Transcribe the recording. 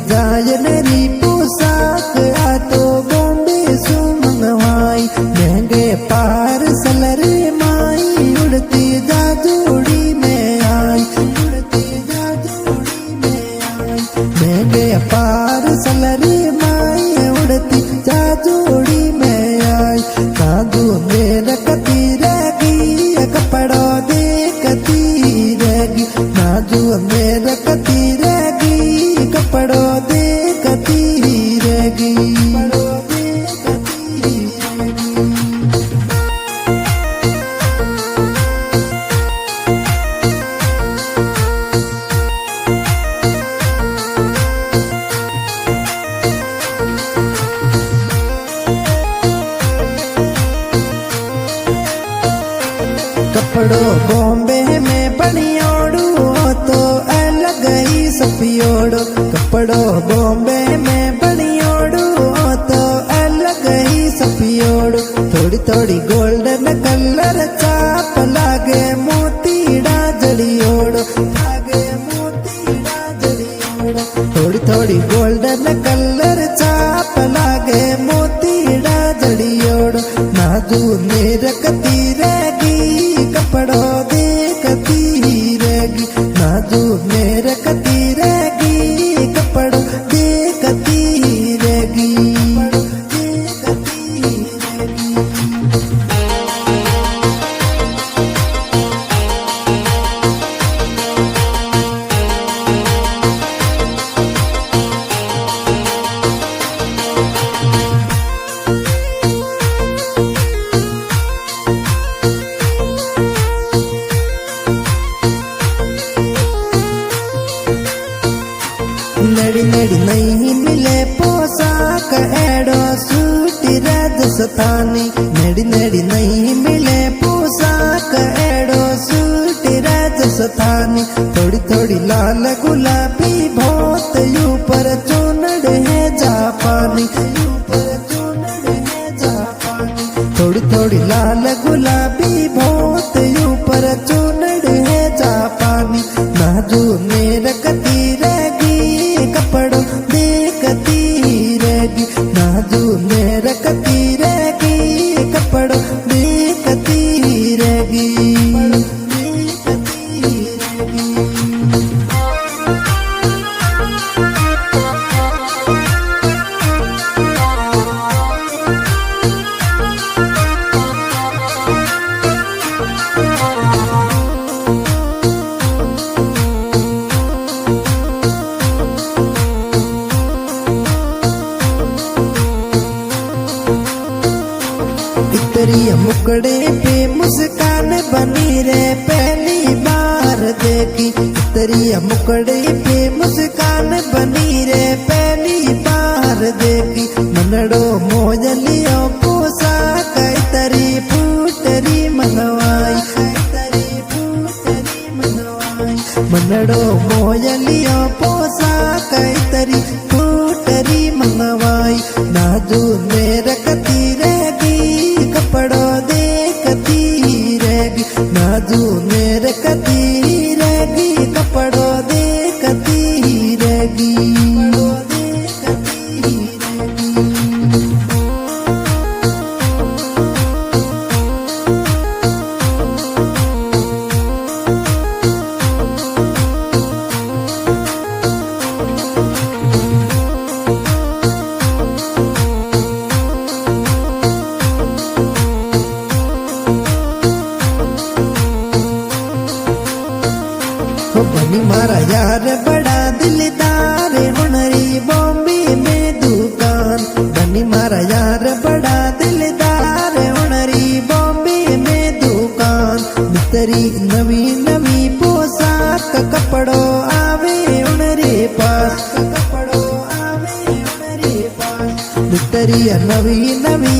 डिजाइनरी पोशाक आ तो बॉम्बे से मंगवाई। महंगे पार्सल रे माई उड़ती जा जोड़ी में आई, उड़ती जा जोड़ी में आई। महंगे पार्सल रे माई उड़ती जा जोड़ी में आई। कादू मेरे कती रहेगी कपड़ों देखती रहेगी, नाजू मेरे कती रहेगी कपड़ों देखती रहेगी। कपड़ों बॉम्बे में बनियोड़ू तो अलग ही सफियोड़ो। कपड़ों बॉम्बे में बनियोड़ू तो अलग ही सफियोड़ो। थोड़ी थोड़ी गोल्डन कलर चाप लागे मोतीड़ा जड़ियोड़ो, लागे मोतीड़ा जड़ियोड़ो। थोड़ी थोड़ी गोल्डन कलर चाप लागे मोतीड़ा जड़ियोड़ो। नाजू मेरे कती रहेगी कपड़ों देखती रहेगी, नाजू मेरे कती रहेगी कपड़ों देखती रहेगी। नड़ी नड़ी नहीं मिले पोशाक एडो सूट राजस्थानी। नड़ी नड़ी नहीं मिले पोशाक एडो सूट राजस्थानी। थोड़ी थोड़ी लाल गुलाबी बहुत ऊपर चुनड़ है जापानी, ऊपर चुनड़ है जापानी। थोड़ी थोड़ी लाल गुलाबी बहुत ऊपर चुनड़ है जापानी। नाजू मेरे कती रहेगी कपड़ों देखती रहेगी, नाजू मेरे कती रहेगी कपड़ों देखती रहेगी। तेरी मुकड़े पे मुस्कान बनी रे पहली बार देखी। तेरी मुकड़े पे मुस्कान बनी रे पहली बार देखी। मनड़ो मोजलियो पोशाक तेरी फूटरी मनवाई, तेरी फूटरी मनवाई। मनड़ो मोजलियो पोशाक तेरी फूटरी मनवाई। नाजू मेरे कती रहेगी कपड़ों देखती रहेगी, नाजू मेरे कती रहेगी कपड़ों देखती रहेगी। बनी मारा यार बड़ा दिलदार हुनरी बॉम्बे में दुकान। बनी मारा यार बड़ा दिलदार हुनरी बॉम्बे में दुकान। तेरी नवी नवी पोशाक कपड़ों आवे उनरे पास, कपड़ों आवे उनरे पास। तेरी नवी नवी